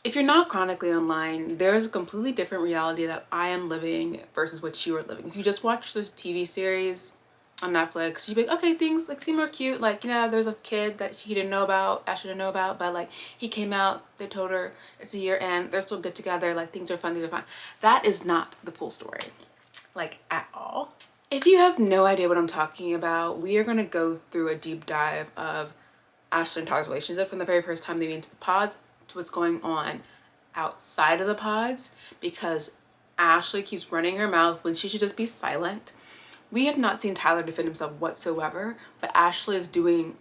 If you're not chronically online, there's a completely different reality that I am living versus what you are living. If you just watch this TV series on Netflix, you'd be like, okay, things like seem more cute. Like, you know, there's a kid that he didn't know about, Ashley didn't know about, but like he came out, they told her it's a year end, they're still good together, like things are fun, things are fine. That is not the full story, like at all. If you have no idea what I'm talking about, we are going to go through a deep dive of Ashley and Tyler's relationship from the very first time they went into the pods to what's going on outside of the pods, because Ashley keeps running her mouth when she should just be silent. We have not seen Tyler defend himself whatsoever, but Ashley is doing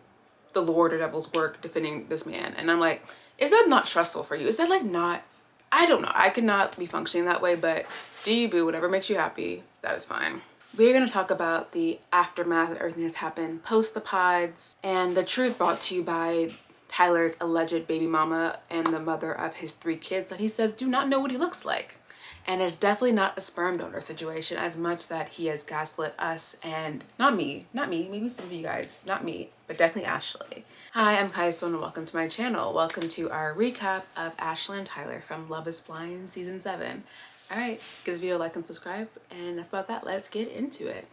the Lord or Devil's work defending this man. And I'm like, is that not stressful for you? Is that like not, I don't know. I could not be functioning that way, but do you, boo? Whatever makes you happy, that is fine. We're going to talk about the aftermath of everything that's happened post the pods, and the truth brought to you by Tyler's alleged baby mama and the mother of his 3 kids that he says do not know what he looks like. And it's definitely not a sperm donor situation as much that he has gaslit us, and not me, maybe some of you guys, not me, but definitely Ashley. Hi, I'm Kaiso and welcome to my channel. Welcome to our recap of Ashley and Tyler from Love is Blind season 7. All right, give this video a like and subscribe, and enough about that, let's get into it.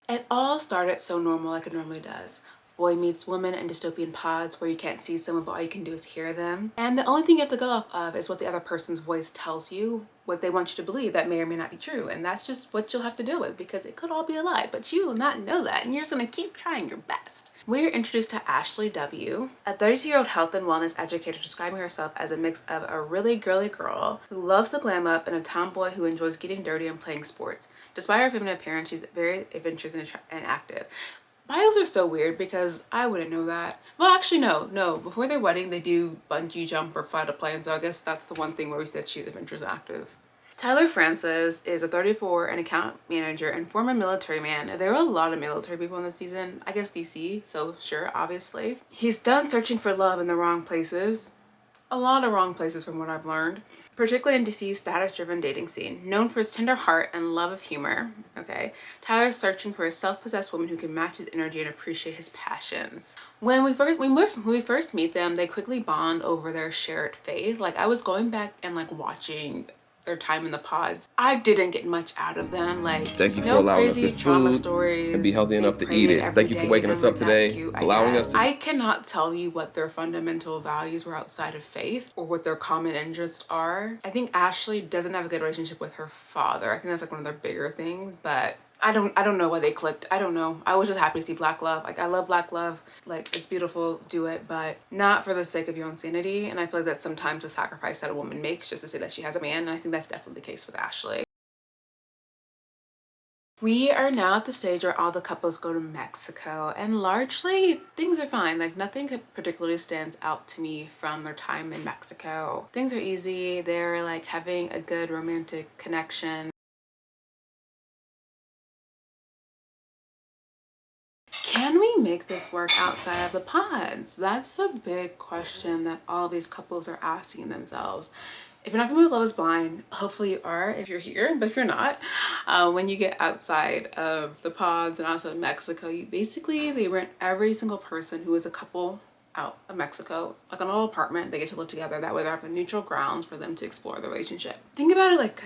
It all started so normal like it normally does. Boy meets woman in dystopian pods where you can't see someone but all you can do is hear them. And the only thing you have to go off of is what the other person's voice tells you, what they want you to believe that may or may not be true. And that's just what you'll have to deal with because it could all be a lie, but you will not know that and you're just gonna keep trying your best. We're introduced to Ashley W., a 32-year-old health and wellness educator describing herself as a mix of a really girly girl who loves to glam up and a tomboy who enjoys getting dirty and playing sports. Despite her feminine appearance, she's very adventurous and active. Bios are so weird because I wouldn't know that. Well, actually, no. Before their wedding, they do bungee jump or fly to plane, so I guess that's the one thing where we said she's adventurous active. Tyler Francis is a 34 and account manager and former military man. There are a lot of military people in this season. I guess DC, so sure, obviously. He's done searching for love in the wrong places. A lot of wrong places from what I've learned. Particularly in DC's status-driven dating scene. Known for his tender heart and love of humor, okay, Tyler's searching for a self-possessed woman who can match his energy and appreciate his passions. When we first meet them, they quickly bond over their shared faith. Like, I was going back and like watching their time in the pods. I didn't get much out of them. Like, thank you for allowing us this food stories, and be healthy enough to eat it. Thank you for waking us up today, allowing us to... I cannot tell you what their fundamental values were outside of faith or what their common interests are. I think Ashley doesn't have a good relationship with her father. I think that's like one of their bigger things, but I don't know why they clicked. I don't know. I was just happy to see Black love. Like, I love Black love. Like, it's beautiful, do it, but not for the sake of your own sanity. And I feel like that's sometimes a sacrifice that a woman makes just to say that she has a man. And I think that's definitely the case with Ashley. We are now at the stage where all the couples go to Mexico, and largely things are fine. Like, nothing particularly stands out to me from their time in Mexico. Things are easy. They're like having a good romantic connection. Can we make this work outside of the pods? That's the big question that all of these couples are asking themselves. If you're not familiar with Love is Blind, hopefully you are if you're here, but if you're not, when you get outside of the pods and outside of Mexico, they rent every single person who is a couple out of Mexico, like an little apartment. They get to live together. That way they're on neutral grounds for them to explore the relationship. Think about it like,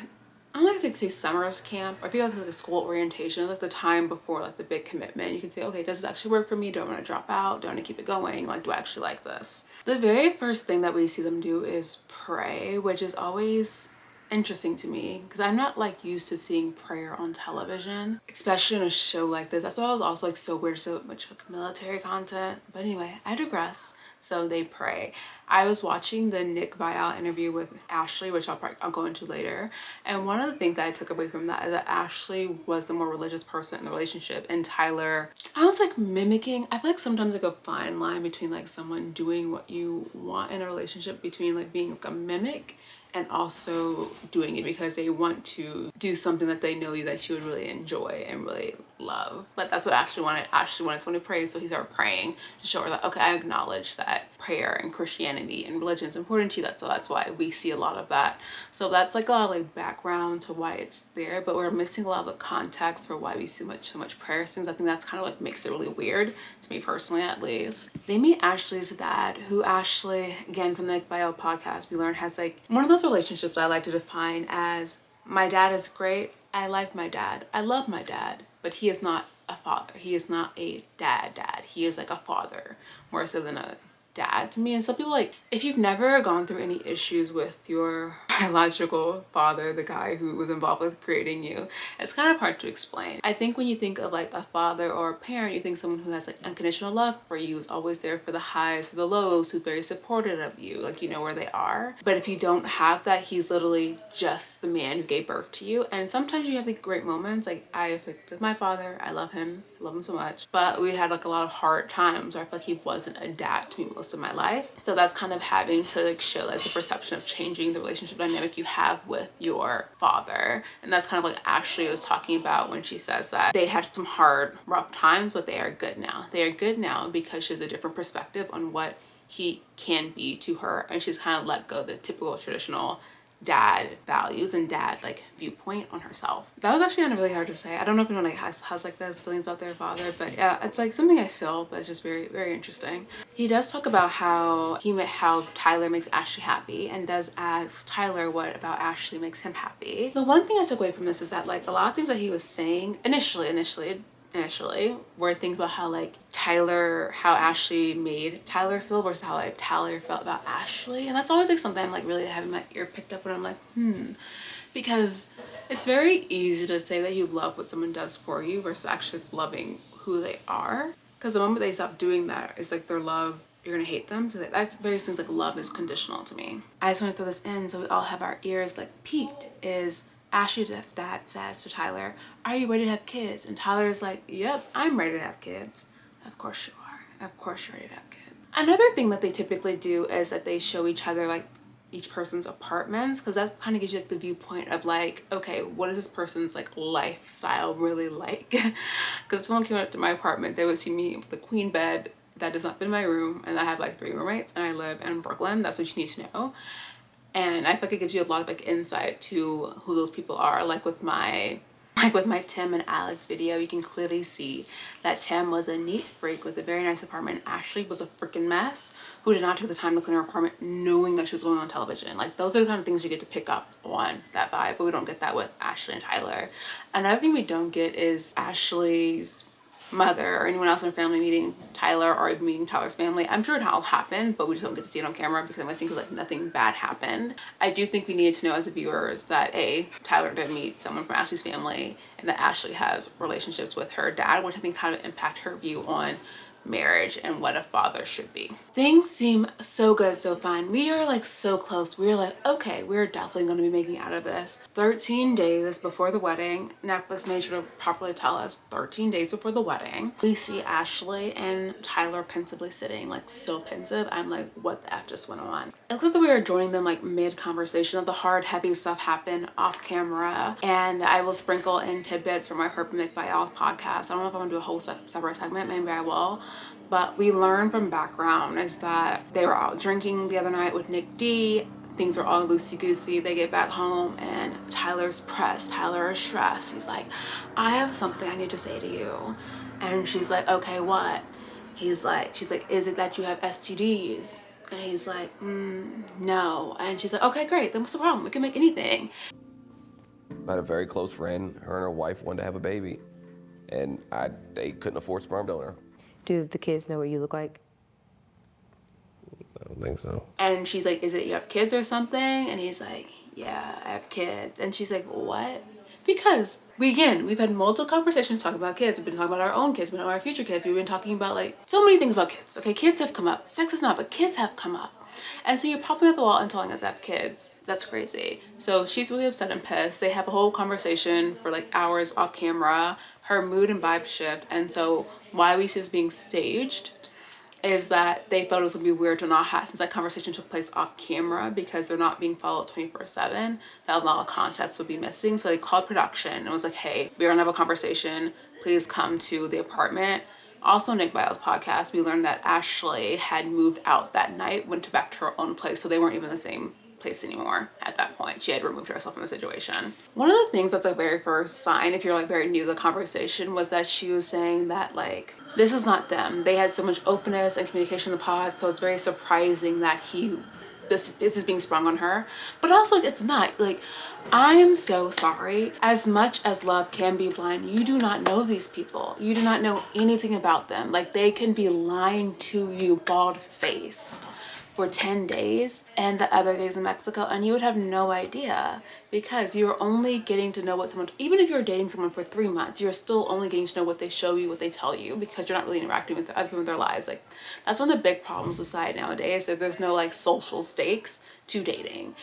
I don't like to say summer's camp, or I feel like a school orientation, like the time before like the big commitment. You can say, okay, does this actually work for me? Do I want to drop out? Do I want to keep it going? Like, do I actually like this? The very first thing that we see them do is pray, which is always interesting to me because I'm not like used to seeing prayer on television, especially in a show like this. That's why I was also like so weird, so much like military content. But anyway, I digress. So they pray. I was watching the Nick Viall interview with Ashley, which I'll go into later. And one of the things that I took away from that is that Ashley was the more religious person in the relationship, and Tyler, I was like mimicking. I feel like sometimes like a fine line between like someone doing what you want in a relationship, between like being like a mimic and also doing it because they want to do something that they know that you would really enjoy and really love. But that's what Ashley wanted. Ashley wanted someone to pray, so he started praying to show her that, okay, I acknowledge that that prayer and Christianity and religion is important to you. So that's why we see a lot of that. So that's like a lot of like background to why it's there, but we're missing a lot of the context for why we see so much prayer things. I think that's kind of like makes it really weird to me personally, at least. They meet Ashley's dad, who Ashley, again from the Bio podcast, we learned has like one of those relationships I like to define as my dad is great. I like my dad. I love my dad, but he is not a father. He is not a dad. He is like a father more so than a dad to me. And some people, like, if you've never gone through any issues with your biological father, the guy who was involved with creating you, it's kind of hard to explain. I think when you think of like a father or a parent, you think someone who has like unconditional love for you, is always there for the highs, for the lows, who's very supportive of you, like you know where they are. But if you don't have that, he's literally just the man who gave birth to you. And sometimes you have the great moments. Like I with my father, I love him so much, but we had like a lot of hard times where I feel like he wasn't a dad to me most of my life. So that's kind of having to like show like the perception of changing the relationship dynamic you have with your father. And that's kind of like Ashley was talking about when she says that they had some hard, rough times, but they are good now. They are good now because she has a different perspective on what he can be to her, and she's kind of let go of the typical traditional dad values and dad like viewpoint on herself. That was actually kind of really hard to say. I don't know if anyone like has like those feelings about their father, but yeah, it's like something I feel, but it's just very, very interesting. He does talk about how Tyler makes Ashley happy, and does ask Tyler what about Ashley makes him happy. The one thing I took away from this is that like a lot of things that he was saying initially were things about how like how Ashley made Tyler feel versus how like Tyler felt about Ashley. And that's always like something I'm like really having my ear picked up when I'm like, because it's very easy to say that you love what someone does for you versus actually loving who they are. Because the moment they stop doing that, it's like their love, you're gonna hate them. That's very things like love is conditional to me. I just want to throw this in so we all have our ears like peaked. Is Ashley's dad says to Tyler, "Are you ready to have kids?" And Tyler is like, "Yep, I'm ready to have kids." Of course you are. Of course you're ready to have kids. Another thing that they typically do is that they show each other like each person's apartments, because that kind of gives you like the viewpoint of like, okay, what is this person's like lifestyle really like? Because if someone came up to my apartment, they would see me with the queen bed that does not fit in my room, and I have like 3 roommates, and I live in Brooklyn. That's what you need to know. And I feel like it gives you a lot of like insight to who those people are. Like with my Tim and Alex video, you can clearly see that Tim was a neat freak with a very nice apartment. Ashley was a freaking mess who did not take the time to clean her apartment knowing that she was going on television. Like those are the kind of things you get to pick up on that vibe, but we don't get that with Ashley and Tyler. Another thing we don't get is Ashley's mother or anyone else in a family meeting Tyler, or even meeting Tyler's family. I'm sure it all happened, but we just don't get to see it on camera because it might seem like nothing bad happened. I do think we needed to know as viewers that Tyler did meet someone from Ashley's family, and that Ashley has relationships with her dad, which I think kind of impact her view on marriage and what a father should be. Things seem so good, so fun. We are like so close. We're like, okay, we're definitely going to be making out of this. 13 days before the wedding, Netflix made sure to properly tell us 13 days before the wedding. We see Ashley and Tyler pensively sitting, like so pensive. I'm like, what the F just went on? It looks like that we were joining them like mid-conversation. Of the hard, heavy stuff happened off camera, and I will sprinkle in tidbits from my Herb and McBio's podcast. I don't know if I'm gonna do a whole separate segment, maybe I will. But we learned from background is that they were out drinking the other night with Nick D. Things were all loosey-goosey. They get back home and Tyler's pressed. Tyler is stressed. He's like, I have something I need to say to you. And she's like, okay, what? She's like, is it that you have STDs? And he's like, no. And she's like, okay, great. Then what's the problem? We can make anything. I had a very close friend. Her and her wife wanted to have a baby, and they couldn't afford sperm donor. Do the kids know what you look like? I don't think so. And she's like, is it you have kids or something? And he's like, yeah, I have kids. And she's like, what? Because we've had multiple conversations talking about kids. We've been talking about our own kids, we've been talking about our future kids. We've been talking about like so many things about kids. Okay, kids have come up. Sex is not, but kids have come up. And so you're popping at the wall and telling us I have kids. That's crazy. So she's really upset and pissed. They have a whole conversation for like hours off camera. Her mood and vibe shift. And so why we see this being staged is that they felt it was gonna be weird to not have, since that conversation took place off camera, because they're not being followed 24/7, that a lot of context would be missing. So they called production and was like, hey, we're gonna have a conversation. Please come to the apartment. Also, Nick Viall's podcast, we learned that Ashley had moved out that night, went back to her own place, so they weren't even in the same place anymore at that point. She had removed herself from the situation. One of the things that's like very first sign, if you're like very new to the conversation, was that she was saying that like this was not them. They had so much openness and communication in the pod, so it's very surprising that this is being sprung on her. But also it's not. Like, I am so sorry. As much as love can be blind, you do not know these people. You do not know anything about them. Like, they can be lying to you bald-faced for 10 days and the other days in Mexico, and you would have no idea, because you're only getting to know what someone, even if you're dating someone for 3 months, you're still only getting to know what they show you, what they tell you, because you're not really interacting with other people in their lives. Like, that's one of the big problems with society nowadays, that there's no like social stakes to dating.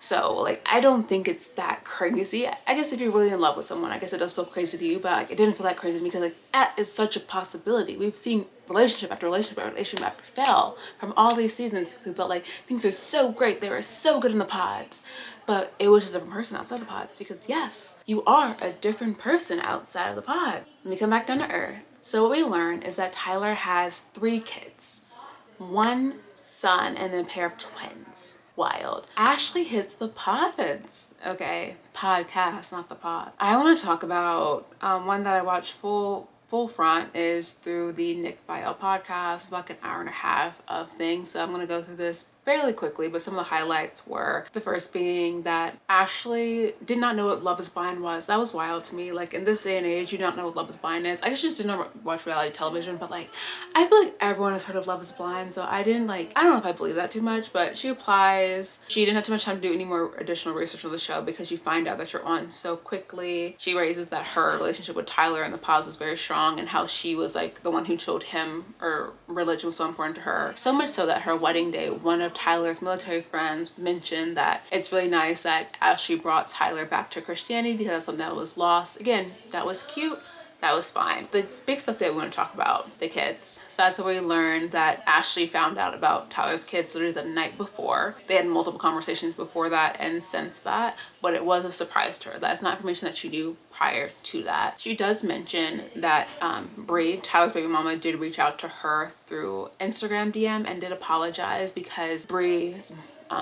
So like, I don't think it's that crazy. I guess if you're really in love with someone, I guess it does feel crazy to you, but like, it didn't feel that crazy to me, because like, that is such a possibility. We've seen relationship after relationship after relationship after fail from all these seasons who felt like things are so great, they were so good in the pods, but it was just a different person outside the pod. Because yes, you are a different person outside of the pod. Let me come back down to earth. So what we learned is that Tyler has 3 kids, 1 son and then a pair of twins. Wild. Ashley hits the pods. Okay, podcast, not the pod. I want to talk about one that I watched full front is through the Nick Viall podcast. It's about an hour and a half of things, so I'm going to go through this fairly quickly, but some of the highlights were the first being that Ashley did not know what Love is Blind was. That was wild to me. Like, in this day and age, you don't know what Love is Blind is. I just didn't watch reality television, but like, I feel like everyone has heard of Love is Blind, so I don't know if I believe that too much. But she applies. She didn't have too much time to do any more additional research on the show, because you find out that you're on so quickly. She raises that her relationship with Tyler in the pause was very strong, and how she was like the one who showed him, or religion was so important to her. So much so that her wedding day, one of Tyler's military friends mentioned that it's really nice that Ashley brought Tyler back to Christianity, because that's something that was lost. Again, that was cute. That was fine. The big stuff that we want to talk about, the kids. So that's where we learned that Ashley found out about Tyler's kids literally the night before. They had multiple conversations before that and since that, but it was a surprise to her. That's not information that she knew prior to that. She does mention that Bree, Tyler's baby mama, did reach out to her through Instagram DM and did apologize, because Bree's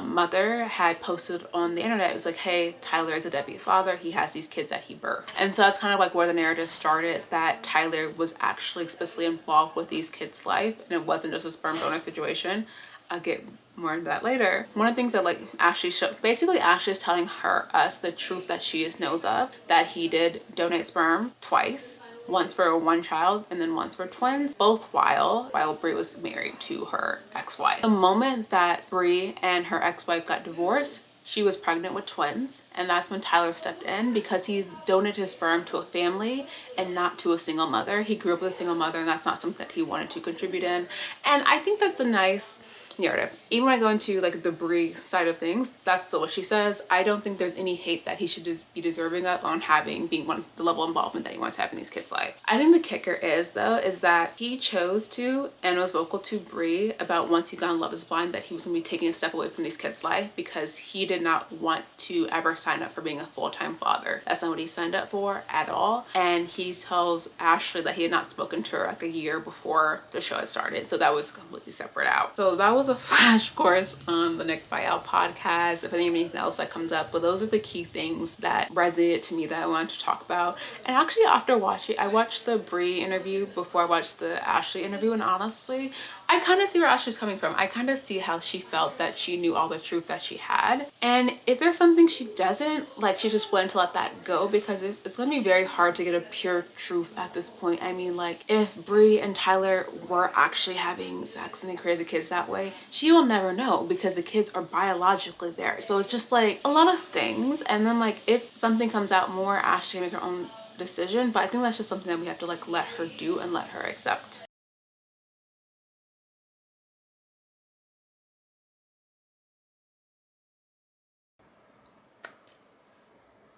mother had posted on the internet, it was like, hey, Tyler is a deadbeat father, he has these kids that he birthed. And so that's kind of like where the narrative started, that Tyler was actually explicitly involved with these kids' life, and it wasn't just a sperm donor situation. I'll get more into that later. One of the things that like Ashley showed, basically Ashley is telling us the truth that she knows of, that he did donate sperm twice, once for 1 child and then once for twins, both while Bree was married to her ex-wife. The moment that Bree and her ex-wife got divorced, she was pregnant with twins, and that's when Tyler stepped in, because he donated his sperm to a family and not to a single mother. He grew up with a single mother, and that's not something that he wanted to contribute in. And I think that's a nice narrative. Even when I go into like the Bree side of things, that's still what she says. I don't think there's any hate that he should be deserving of on being the level of involvement that he wants to have in these kids' life. I think the kicker is that he chose to and was vocal to Bree about, once he got on Love is Blind, that he was gonna be taking a step away from these kids' life, because he did not want to ever sign up for being a full-time father. That's not what he signed up for at all. And he tells Ashley that he had not spoken to her like a year before the show had started, so that was completely separate out. So that was a flash course on the Nick Viall podcast, if anything else that comes up, but those are the key things that resonated to me that I wanted to talk about. And actually, after watching, I watched the Bree interview before I watched the Ashley interview, and honestly, I kind of see where Ashley's coming from. I kind of see how she felt that she knew all the truth that she had, and if there's something she doesn't, like, she's just willing to let that go, because it's gonna be very hard to get a pure truth at this point. I mean, like, if Bree and Tyler were actually having sex and they created the kids that way, she will never know, because the kids are biologically there. So it's just like a lot of things. And then like, if something comes out more, Ashley can make her own decision, but I think that's just something that we have to like let her do and let her accept.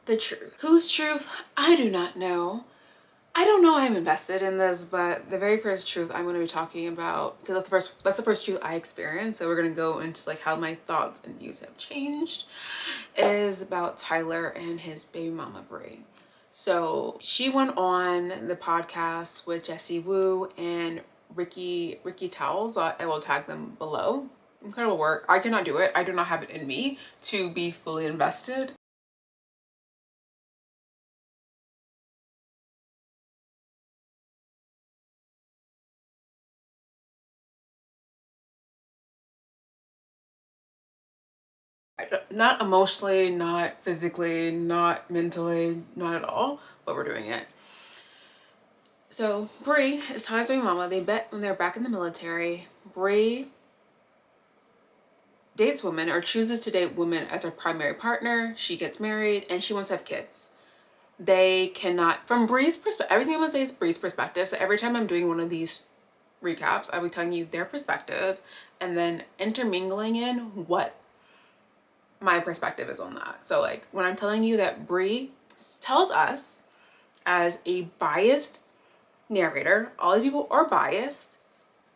The truth. Whose truth? I do not know. I don't know I'm invested in this, but the very first truth I'm going to be talking about, because that's the first truth I experienced, so we're going to go into like how my thoughts and views have changed, is about Tyler and his baby mama Bree. So she went on the podcast with Jessie Woo and Ricky Towles. I will tag them below. Incredible work. I cannot do it. I do not have it in me to be fully invested. Not emotionally, not physically, not mentally, not at all, but we're doing it. So Bree is Ty's baby mama. They met when they're back in the military. Bree dates women or chooses to date women as her primary partner. She gets married and she wants to have kids. They cannot, from Bree's perspective, everything I'm gonna say is Bree's perspective. So every time I'm doing one of these recaps, I'll be telling you their perspective and then intermingling in what my perspective is on that. So like when I'm telling you that Bree tells us as a biased narrator, all these people are biased.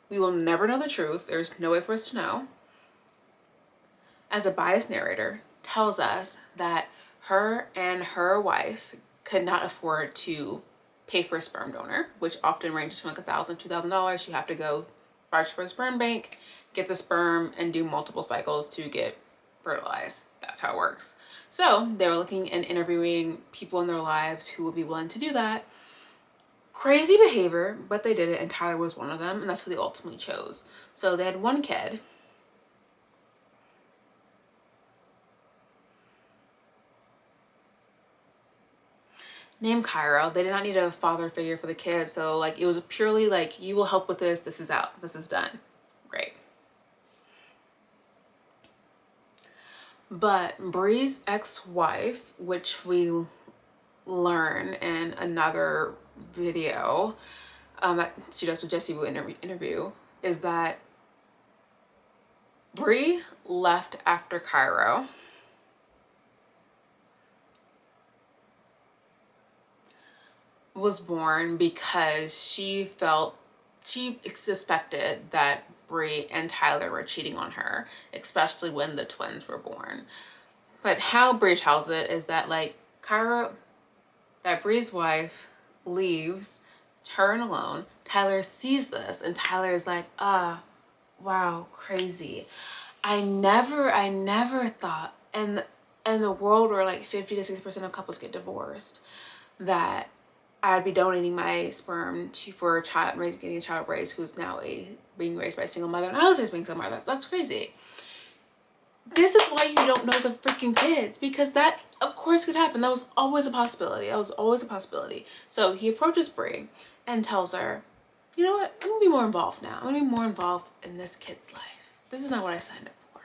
We will never know the truth. There's no way for us to know. As a biased narrator, tells us that her and her wife could not afford to pay for a sperm donor, which often ranges from like $1,000, $2,000. You have to go register for a sperm bank, get the sperm, and do multiple cycles to get fertilized. That's how it works. So they were looking and interviewing people in their lives who would be willing to do that. Crazy behavior, but they did it, and Tyler was one of them, and that's who they ultimately chose. So they had one kid. Named Cairo. They did not need a father figure for the kid, so like it was purely like, you will help with this, this is out, this is done. Great. But Bree's ex-wife, which we learn in another video that she does with Jessie Woo interview, is that Bree left after Cairo was born because she suspected that Bree and Tyler were cheating on her, especially when the twins were born. But how Bree tells it is that like that Bree's wife leaves her and alone. Tyler sees this and Tyler is like, wow, crazy. I never thought in the world where like 50 to 60% of couples get divorced that I'd be donating my sperm for a child, getting a child raised who's now being raised by a single mother, and I was raised by a single mother. That's crazy. This is why you don't know the freaking kids, because that of course could happen. That was always a possibility. So he approaches Bree and tells her, you know what? I'm gonna be more involved now. I'm gonna be more involved in this kid's life. This is not what I signed up for.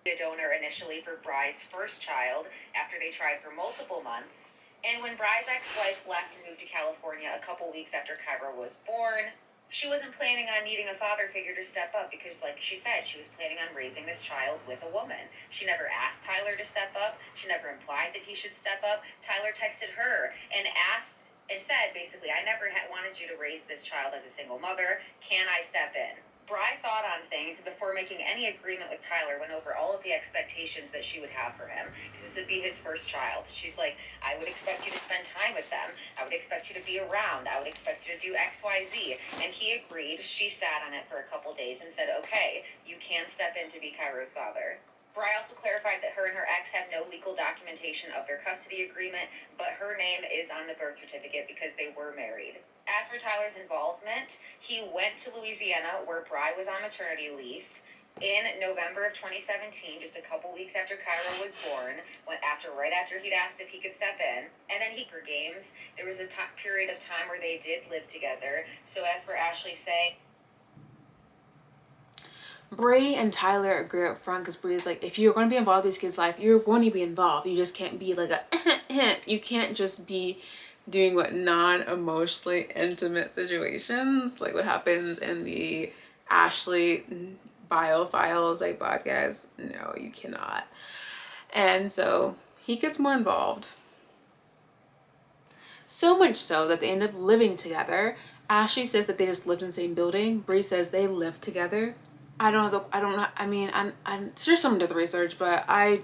A donor initially for Bry's first child after they tried for multiple months. And when Bry's ex-wife left and moved to California a couple weeks after Kyra was born, she wasn't planning on needing a father figure to step up because, like she said, she was planning on raising this child with a woman. She never asked Tyler to step up. She never implied that he should step up. Tyler texted her and asked and said, basically, I never wanted you to raise this child as a single mother. Can I step in? Bry thought on things before making any agreement with Tyler, went over all of the expectations that she would have for him, because this would be his first child. She's like, I would expect you to spend time with them. I would expect you to be around. I would expect you to do X, Y, Z. And he agreed. She sat on it for a couple days and said, okay, you can step in to be Kyra's father. Bry also clarified that her and her ex have no legal documentation of their custody agreement, but her name is on the birth certificate because they were married. As for Tyler's involvement, he went to Louisiana where Bry was on maternity leave in November of 2017, just a couple weeks after Kyra was born, right after he'd asked if he could step in. And then for games, there was a period of time where they did live together. So as for Ashley saying, Bree and Tyler agree up front because Bree's like, if you're going to be involved in these kids' life, you're going to be involved. You just can't be like you can't just be doing what non-emotionally intimate situations, like what happens in the Ashley Biofiles like podcast. No, you cannot. And so he gets more involved. So much so that they end up living together. Ashley says that they just lived in the same building. Bree says they lived together. I'm sure someone did the research, but my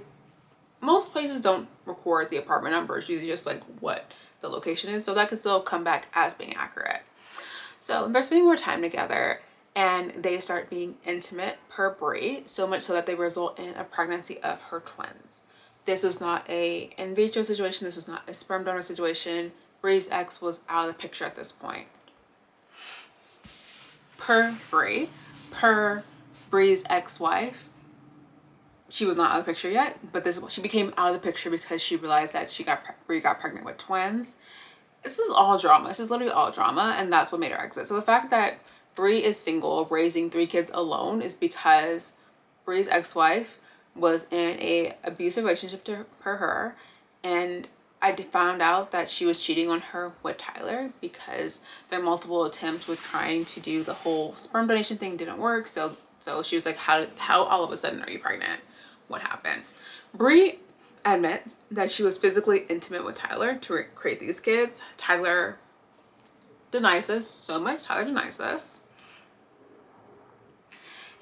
most places don't record the apartment number. It's usually just like what the location is, so that could still come back as being accurate. So they're spending more time together, and they start being intimate per Brie, so much so that they result in a pregnancy of her twins. This was not a in vitro situation. This was not a sperm donor situation. Brie's ex was out of the picture at this point. Per Brie's ex-wife, she was not out of the picture yet, but she became out of the picture because she realized that Brie got pregnant with twins. This is all drama. This is literally all drama, and that's what made her exit. So the fact that Brie is single, raising 3 kids alone, is because Brie's ex-wife was in a abusive relationship to her, and I found out that she was cheating on her with Tyler because their multiple attempts with trying to do the whole sperm donation thing didn't work. So she was like, how all of a sudden are you pregnant? What happened? Brie admits that she was physically intimate with Tyler to create these kids. Tyler denies this so much. Tyler denies this.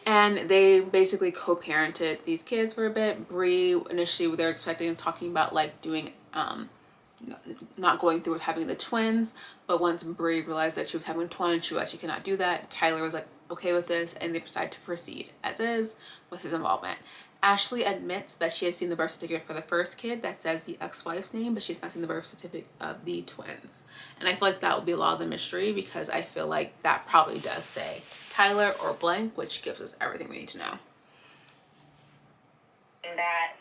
And they basically co-parented these kids for a bit. Brie, initially, they're expecting talking about like doing, not going through with having the twins. But once Brie realized that she was having twins, she realized she cannot do that. Tyler was like okay with this, and they decided to proceed as is with his involvement. Ashley admits that she has seen the birth certificate for the first kid that says the ex-wife's name, but she's not seen the birth certificate of the twins. And I feel like that would be a lot of the mystery, because I feel like that probably does say Tyler or blank, which gives us everything we need to know. And that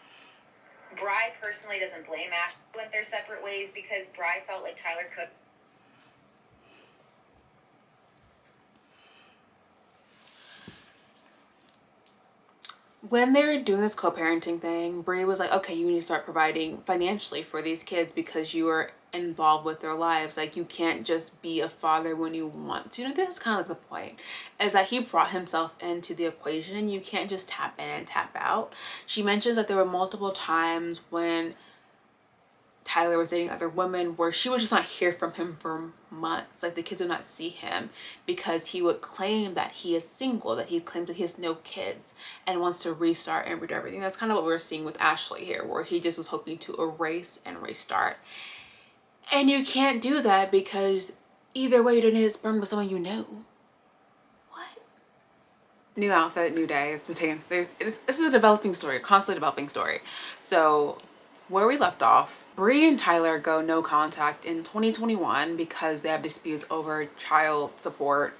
Bri personally doesn't blame Ashley went their separate ways because Bri felt like Tyler could. When they were doing this co-parenting thing, Brie was like, okay, you need to start providing financially for these kids because you are involved with their lives. Like, you can't just be a father when you want to. And I think that's kind of like the point, is that he brought himself into the equation. You can't just tap in and tap out. She mentions that there were multiple times when Tyler was dating other women where she would just not hear from him for months. Like, the kids would not see him because he would claim that he is single, that he claims that he has no kids and wants to restart and redo everything. That's kind of what we're seeing with Ashley here, where he just was hoping to erase and restart. And you can't do that because either way, you don't need a sperm with someone you know. What? New outfit, new day. It's been taken. This is a developing story, a constantly developing story. So where we left off, Brie and Tyler go no contact in 2021 because they have disputes over child support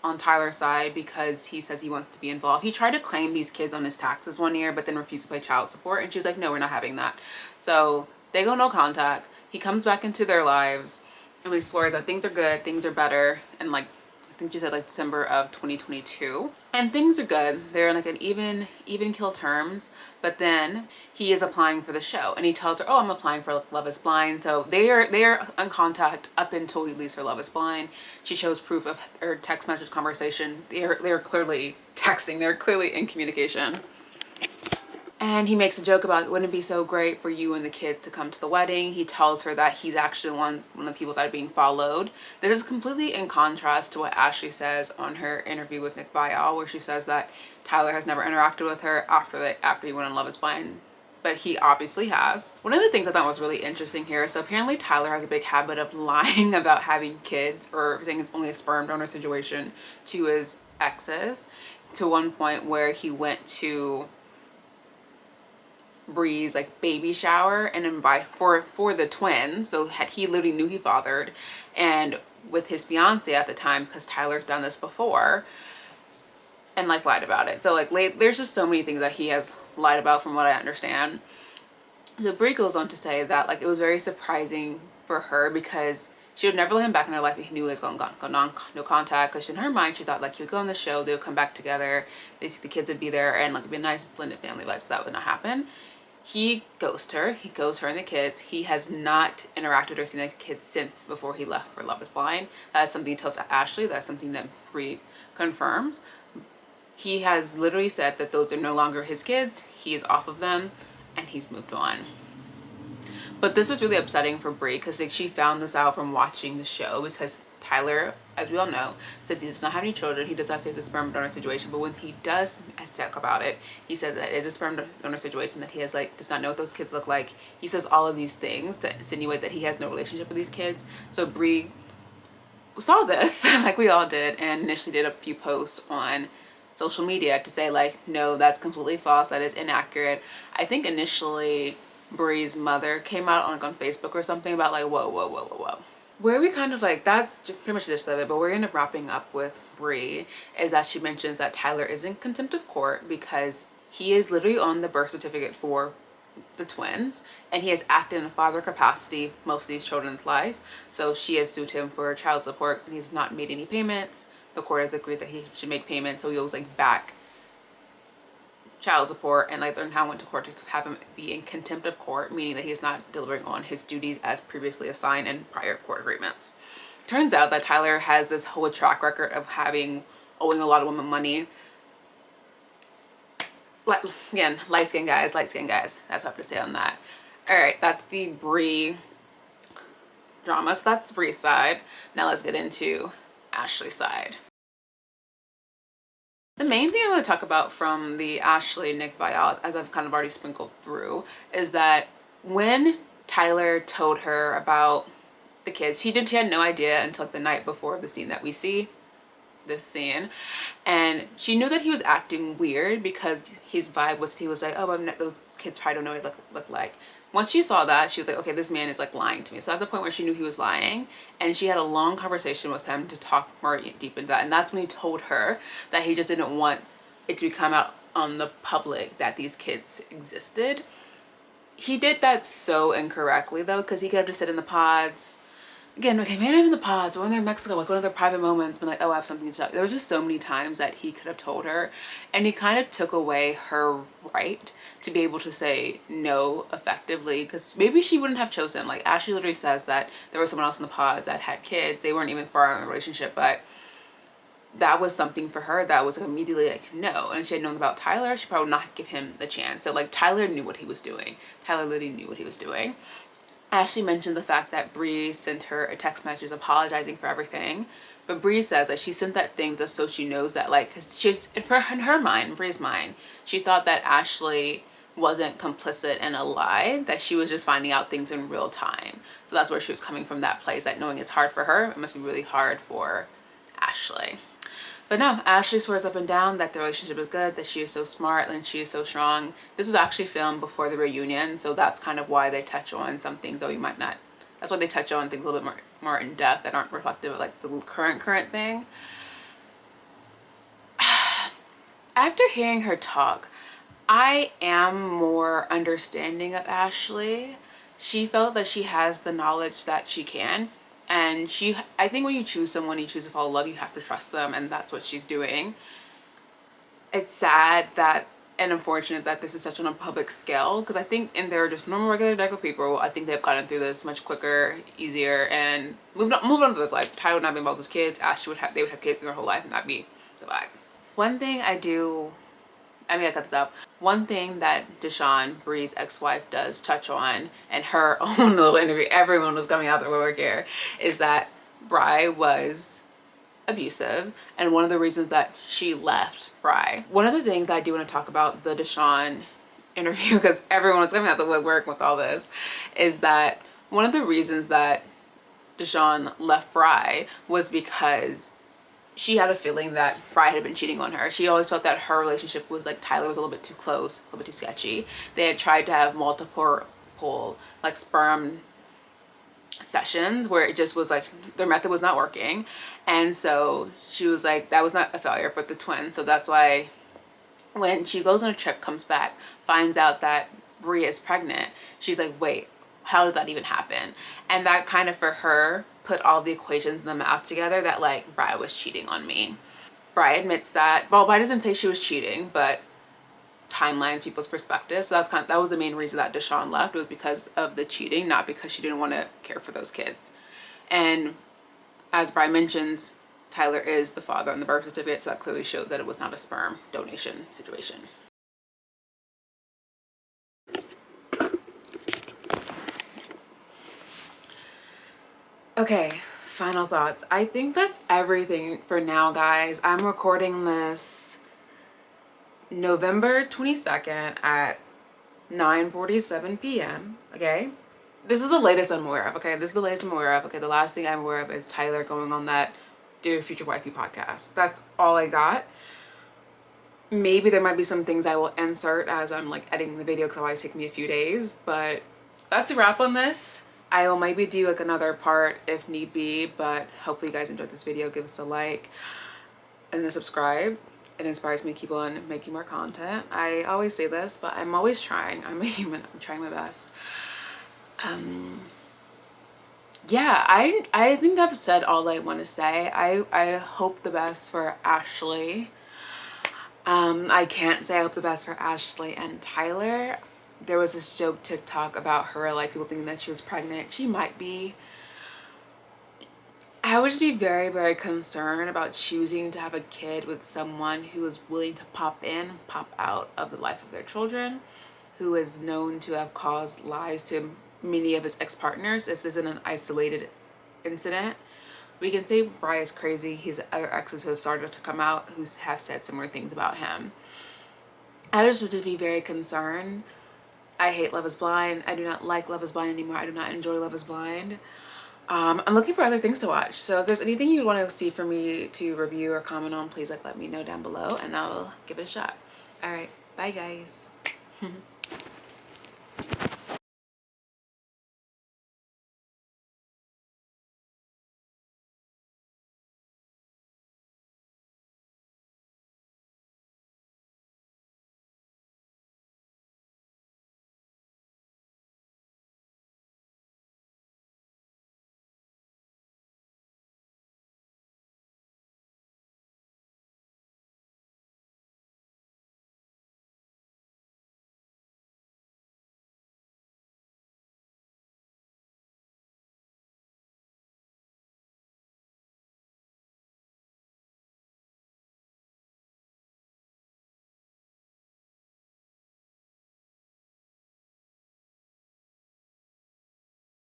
on Tyler's side, because he says he wants to be involved. He tried to claim these kids on his taxes one year, but then refused to pay child support, and she was like, no, we're not having that. So they go no contact. He comes back into their lives and explores that things are good, things are better, and like, I think she said like December of 2022, and things are good. They're in like an even kill terms. But then he is applying for the show, and he tells her, oh, I'm applying for Love is Blind. So they are in contact up until he leaves for Love is Blind. She shows proof of her text message conversation. They're clearly texting. They're clearly in communication. And he makes a joke about, wouldn't it be so great for you and the kids to come to the wedding? He tells her that he's actually one of the people that are being followed. This is completely in contrast to what Ashley says on her interview with Nick Viall, where she says that Tyler has never interacted with her after he went on Love is Blind. But he obviously has. One of the things I thought was really interesting here, so apparently Tyler has a big habit of lying about having kids, or saying it's only a sperm donor situation, to his exes, to one point where he went to Brie's like baby shower and invite for the twins. So he literally knew he fathered, and with his fiance at the time, because Tyler's done this before, and like lied about it. So like there's just so many things that he has lied about from what I understand. So Brie goes on to say that like it was very surprising for her because she would never let him back in her life if he knew he was going to go no contact, because in her mind she thought like he would go on the show, they would come back together, the kids would be there, and like it'd be a nice blended family vibes, but that would not happen. He ghosted her. He ghosts her and the kids. He has not interacted or seen the kids since before he left for Love is Blind. That is something he tells Ashley. That's something that Brie confirms. He has literally said that those are no longer his kids. He is off of them and he's moved on. But this was really upsetting for Brie because like, she found this out from watching the show, because Tyler, as we all know, says he does not have any children. He does not say it's a sperm donor situation, but when he does talk about it, he said that it is a sperm donor situation, that he has like does not know what those kids look like. He says all of these things to insinuate that he has no relationship with these kids. So Bree saw this like we all did, and initially did a few posts on social media to say like, no, that's completely false, that is inaccurate. I think initially Bree's mother came out on Facebook or something about like, whoa. Where we kind of like, that's pretty much the gist of it, but we're end up wrapping up with Bree is that she mentions that Tyler is in contempt of court because he is literally on the birth certificate for the twins, and he has acted in a father capacity most of these children's life. So she has sued him for child support, and he's not made any payments. The court has agreed that he should make payments, so he owes like back child support, and like they're now went to court to have him be in contempt of court, meaning that he's not delivering on his duties as previously assigned in prior court agreements. Turns out that Tyler has this whole track record of owing a lot of women money. Like, again, light skin guys. That's what I have to say on that. All right, that's the Bree drama. So that's Bree's side. Now let's get into Ashley's side. The main thing I want to talk about from the Ashley Nick buyout, as I've kind of already sprinkled through, is that when Tyler told her about the kids, she had no idea until like the night before the scene that we see. This scene, and she knew that he was acting weird because his vibe was, he was like, oh, those kids probably don't know what they look like. Once she saw that, she was like, okay, this man is like lying to me. So that's the point where she knew he was lying, and she had a long conversation with him to talk more deep into that. And that's when he told her that he just didn't want it to come out on the public that these kids existed. He did that so incorrectly though, because he could have just said in the pods, again, okay, maybe not in the pods, but when they're in Mexico, like one of their private moments, been like, oh, I have something to tell you. There was just so many times that he could have told her, and he kind of took away her right to be able to say no effectively, because maybe she wouldn't have chosen. Like Ashley literally says that there was someone else in the pods that had kids. They weren't even far in the relationship, but that was something for her that was immediately like no. And she had known about Tyler, she probably would not give him the chance. So like Tyler knew what he was doing. Tyler literally knew what he was doing. Ashley mentioned the fact that Bree sent her a text message apologizing for everything, but Bree says that she sent that thing just so she knows that, like, because she's in her mind, Bree's mind, she thought that Ashley wasn't complicit in a lie, that she was just finding out things in real time. So that's where she was coming from, that place, that knowing it's hard for her, it must be really hard for Ashley. But no, Ashley swears up and down that the relationship is good, that she is so smart and she is so strong. This was actually filmed before the reunion, so that's kind of why they touch on some things that we might not. That's why they touch on things a little bit more in depth that aren't reflective of like the current thing. After hearing her talk, I am more understanding of Ashley. She felt that she has the knowledge that she can. And I think when you choose someone, you choose to fall in love, you have to trust them, and that's what she's doing. It's sad that and unfortunate that this is such on a public scale, because I think in their just normal regular people, I think they've gotten through this much quicker, easier, and moved on to this life. Tyler would not be involved with his kids. Ashley they would have kids in their whole life, and that'd be the vibe. One thing I cut this up. One thing that Deshawn, Bree's ex-wife, does touch on in her own little interview, everyone was coming out the woodwork here, is that Bri was abusive, and one of the reasons that she left Bri. One of the things I do want to talk about the Deshawn interview, because everyone was coming out the woodwork with all this, is that one of the reasons that Deshawn left Bri was because she had a feeling that Bri had been cheating on her. She always felt that her relationship was like Tyler was a little bit too close, a little bit too sketchy. They had tried to have multiple like sperm sessions where it just was like their method was not working, and so she was like, that was not a failure but the twins. So that's why when she goes on a trip, comes back, finds out that Bri is pregnant, she's like, wait, how did that even happen? And that kind of for her put all the equations in the math together that like Bri was cheating on me. Bri admits that, well, Bri doesn't say she was cheating, but timelines, people's perspective. So that was the main reason that Deshawn left, was because of the cheating, not because she didn't want to care for those kids. And as Bri mentions, Tyler is the father on the birth certificate, so that clearly shows that it was not a sperm donation situation. Okay, final thoughts. I think that's everything for now, guys. I'm recording this November 22nd at 9:47 p.m. Okay, this is the latest I'm aware of. Okay, this is the latest I'm aware of. Okay, the last thing I'm aware of is Tyler going on that Dear Future Wifey podcast. That's all I got. Maybe there might be some things I will insert as I'm like editing the video because it'll always take me a few days, but that's a wrap on this. I will maybe do like another part if need be, but hopefully you guys enjoyed this video. Give us a like and then subscribe. It inspires me to keep on making more content. I always say this, but I'm always trying. I'm a human. I'm trying my best. Yeah, I think I've said all I want to say. I hope the best for Ashley. I can't say I hope the best for Ashley and Tyler. There was this joke TikTok about her, like people thinking that she was pregnant. She might be. I would just be very, very concerned about choosing to have a kid with someone who is willing to pop in, pop out of the life of their children, who is known to have caused lies to many of his ex-partners. This isn't an isolated incident. We can say Bri is crazy. His other exes who have started to come out who have said similar things about him. I just would just be very concerned. I hate Love is Blind. I do not like Love is Blind anymore. I do not enjoy Love is Blind. I'm looking for other things to watch. So if there's anything you want to see for me to review or comment on, please let me know down below and I'll give it a shot. All right. Bye, guys.